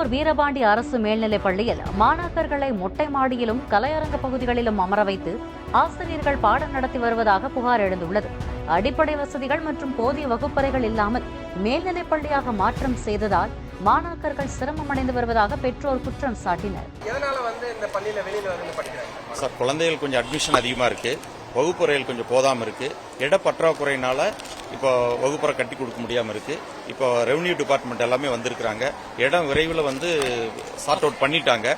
திருப்பூர் வீரபாண்டி அரசு மேல்நிலைப் பள்ளியில் மாணாக்கர்களை மொட்டை மாடியிலும் கலையரங்க பகுதிகளிலும் அமர வைத்து ஆசிரியர்கள் பாடம் நடத்தி வருவதாக புகார் எழுந்துள்ளது. அடிப்படை வசதிகள் மற்றும் போதிய வகுப்பறைகள் இல்லாமல் மேல்நிலைப் பள்ளியாக மாற்றம் செய்ததால் மாணாக்கர்கள் சிரமமடைந்து வருவதாக பெற்றோர் குற்றம் சாட்டினர். குழந்தைகள் கொஞ்சம் அட்மிஷன் அதிகமா இருக்கு, வகுப்பறைகள் கொஞ்சம் போதாமல் இருக்கு, இட பற்றாக்குறையினால இப்போ வகுப்பறை கட்டி கொடுக்க முடியாமல் இருக்கு. இப்போ ரெவன்யூ டிபார்ட்மெண்ட் எல்லாமே வந்திருக்கிறாங்க, இடம் விரைவில் சார்ட் அவுட் பண்ணிட்டாங்க.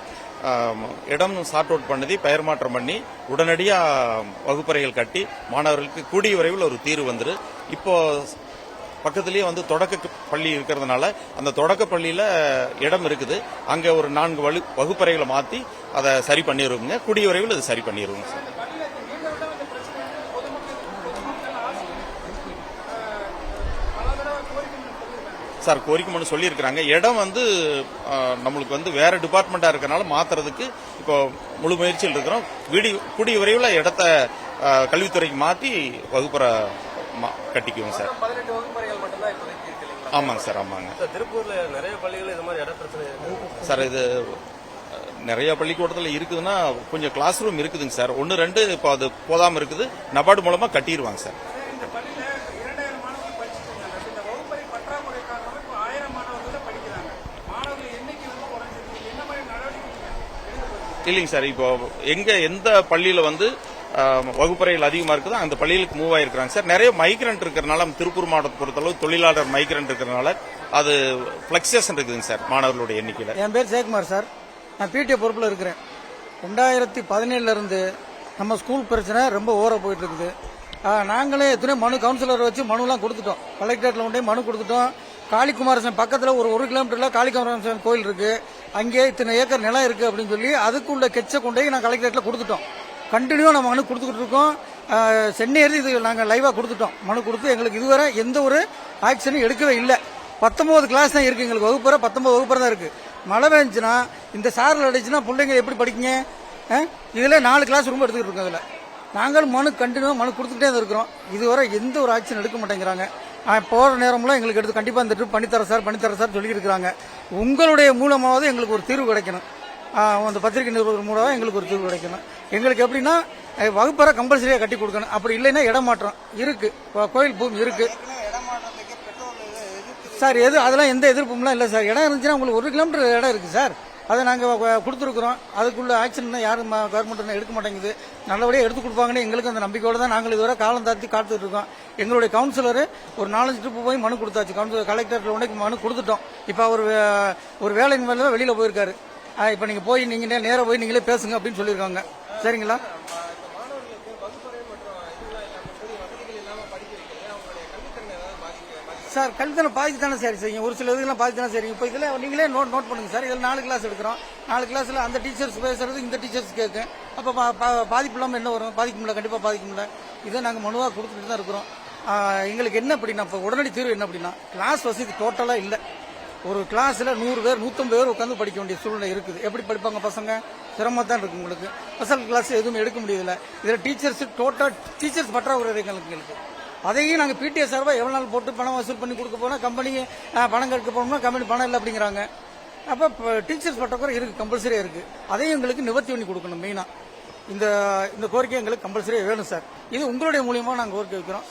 இடம் சார்ட் அவுட் பண்ணி பெயர் மாற்றம் பண்ணி உடனடியாக வகுப்பறைகள் கட்டி மாணவர்களுக்கு கூடிய விரைவில் ஒரு தீர்வு வந்துரு. இப்போ பக்கத்திலேயே தொடக்க பள்ளி இருக்கிறதுனால அந்த தொடக்க பள்ளியில இடம் இருக்குது, அங்க ஒரு 4 வகுப்பறைகளை மாற்றி அதை சரி பண்ணிடுவோங்க. கூடிய விரைவில் அது சரி பண்ணிடுவோங்க சார். கோரிக்கை மனு சொல்லியிருக்கிறாங்க. இடம் நம்மளுக்கு வேற டிபார்ட்மெண்டா இருக்கனால மாத்துறதுக்கு இப்போ முழு முயற்சியில் இருக்கிறோம். கூடிய விரைவில் இடத்த கல்வித்துறைக்கு மாற்றி வகுப்பறை கட்டிக்குவோம் சார். ஆமாங்க சார், ஆமாங்க. திருப்பூர்ல நிறைய பள்ளிகள் இது மாதிரி இட பிரச்சனை சார். இது நிறைய பள்ளிக்கூடத்தில் இருக்குதுன்னா கொஞ்சம் கிளாஸ் ரூம் இருக்குதுங்க சார். 1-2 இப்போ அது போதாம இருக்குது, நபார்டு மூலமா கட்டிடுவாங்க சார். இல்லைங்க சார், இப்போ எந்த பள்ளியில வகுப்பறைகள் அதிகமா இருக்குதோ அந்த பள்ளிகளுக்கு மூவ் ஆயிருக்கிறாங்க சார். நிறைய மைக்ரண்ட் இருக்கிறனால திருப்பூர் மாவட்டத்தை பொறுத்தளவு தொழிலாளர் மைக்ரண்ட் இருக்கிறனால அது பிளக்சுவேஷன் இருக்குதுங்க சார் மாணவர்களுடைய எண்ணிக்கையில். என் பேர் சேகுமார் சார், நான் பிடிஏ பொறுப்பில் இருக்கிறேன். 2017 இருந்து நம்ம ஸ்கூல் பிரச்சனை ரொம்ப ஓர போயிட்டு இருக்குது. நாங்களே எத்தனை மனு கவுன்சிலர் வச்சு மனுலாம் கொடுத்துட்டோம், கலெக்டரேட்ல கொண்டே மனு கொடுத்துட்டோம். காளிக்குமாரசாமி பக்கத்தில் ஒரு 1 கிலோமீட்டர்ல காளிக்குமாரசாமி கோயில் இருக்கு, அங்கே இத்தனை ஏக்கர் நிலம் இருக்கு அப்படின்னு சொல்லி அதுக்குள்ள கெச்சை கொண்டே நான் கலெக்டரேட்ல கொடுத்துட்டோம். கண்டினியூ நம்ம மனு கொடுத்துக்கிட்டு இருக்கோம். சென்னை இது நாங்கள் லைவா கொடுத்துட்டோம். மனு கொடுத்து எங்களுக்கு இதுவரை எந்த ஒரு ஆக்ஷனும் எடுக்கவே இல்லை. 19 கிளாஸ் தான் இருக்கு எங்களுக்கு, வகுப்பறை 19 வகுப்பறை தான் இருக்கு. மழை பெஞ்சுன்னா இந்த சாரில் அடிச்சுன்னா பிள்ளைங்க எப்படி படிக்குங்க? இதுல 4 கிளாஸ் ரூம் எடுத்துக்கிட்டு இருக்கோம். அதில் நாங்களும் மனு கண்டினியூ மனு கொடுத்துக்கிட்டே தான் இருக்கிறோம். இதுவரை எந்த ஒரு ஆக்ஷன் எடுக்க மாட்டேங்கிறாங்க. போற நேரம்லாம் எங்களுக்கு எடுத்து கண்டிப்பா இந்த ட்ரிப் பண்ணித்தர சார் சொல்லி இருக்கிறாங்க. உங்களுடைய மூலமாவது எங்களுக்கு ஒரு தீர்வு கிடைக்கணும். அந்த பத்திரிகை நிறுவனம் மூலமாக எங்களுக்கு ஒரு தீர்வு கிடைக்கணும். எங்களுக்கு எப்படின்னா வகுப்பறை கம்பல்சரியா கட்டி கொடுக்கணும். அப்படி இல்லைன்னா இடமாற்றம் இருக்கு, கோயில் பூமி இருக்கு சார். அதெல்லாம் எந்த எதிர்ப்பும் இல்லை சார். இடம் இருந்துச்சுன்னா உங்களுக்கு 1 கிலோமீட்டர் இடம் இருக்கு சார், அதை நாங்கள் கொடுத்துருக்குறோம். அதுக்குள்ள ஆக்ஷன் தான் யாரும் கவர்மெண்ட் எடுக்க மாட்டேங்குது. நல்லபடியாக எடுத்து கொடுப்பாங்கன்னு எங்களுக்கு அந்த நம்பிக்கையோடு தான் நாங்கள் இதுவரை காலம் தாழ்த்தி காத்துட்டு இருக்கோம். எங்களுடைய கவுன்சிலர் ஒரு 4-5 ட்ரிப்பு போய் மனு கொடுத்தாச்சு, கலெக்டரேட்ல உடனே மனு கொடுத்துட்டோம். இப்போ அவர் ஒரு வேலையின் மேலே வெளியில போயிருக்காரு. இப்போ நீங்க போய் நேராக போய் நீங்களே பேசுங்க அப்படின்னு சொல்லியிருக்காங்க. சரிங்களா? சார் கல்வித்தனம் பாதித்தானே சரி செய்யும், ஒரு சில இதுலாம் பாதித்தானே சரி. இப்போ இதில் நீங்களே நோட் பண்ணுங்க சார். இதில் 4 கிளாஸ் எடுக்கிறோம். 4 கிளாஸ்ல அந்த டீச்சர்ஸ் பேசுறது இந்த டீச்சர்ஸ் கேட்கும். அப்போ பாதிப்பு இல்லாமல் என்ன வரும்? பாதிக்க முடியல, கண்டிப்பாக பாதிக்க முடியல. இதை நாங்கள் மனுவாக கொடுத்துட்டு தான் இருக்கிறோம். எங்களுக்கு என்ன அப்படின்னா இப்போ உடனடி தீர்வு என்ன அப்படின்னா கிளாஸ் வசதி டோட்டலாக இல்லை. ஒரு கிளாஸ்ல 100 பேர் 150 பேர் உட்காந்து படிக்க வேண்டிய சூழ்நிலை இருக்குது. எப்படி படிப்பாங்க பசங்க? சிரமமா தான் இருக்கு. உங்களுக்கு ஸ்பெஷல் கிளாஸ் எதுவும் எடுக்க முடியல. இதில் டீச்சர்ஸ் பற்றாக்குறை எங்களுக்கு. அதையும் நாங்கள் பிடிஏ சார்பாக எவ்வளவு நாள் போட்டு பணம் வசூல் பண்ணி கொடுக்க போனா கம்பெனி பணம் கேட்க போனோம்னா கம்பெனி பணம் இல்லை அப்படிங்கிறாங்க. அப்போ டீச்சர்ஸ் பற்றாக்குறை இருக்கு, கம்பல்சரியா இருக்கு. அதையும் எங்களுக்கு நிவர்த்தி பண்ணி கொடுக்கணும். மெயினா இந்த கோரிக்கை எங்களுக்கு கம்பல்சரியா வேணும் சார். இது உங்களுடைய மூலியமா நாங்கள் கோரிக்கை வைக்கிறோம்.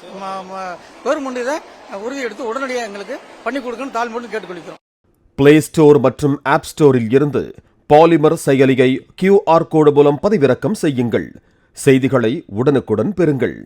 கவர்மெண்ட் இதை உறுதி எடுத்து உடனடியாக எங்களுக்கு பண்ணி கொடுக்கணும் தாழ்மையோடு கேட்டுக்கொள்கிறோம். பிளே ஸ்டோர் மற்றும் ஆப் ஸ்டோரில் இருந்து பாலிமர் செயலியை QR கோடு மூலம் பதிவிறக்கம் செய்யுங்கள். செய்திகளை உடனுக்குடன் பெறுங்கள்.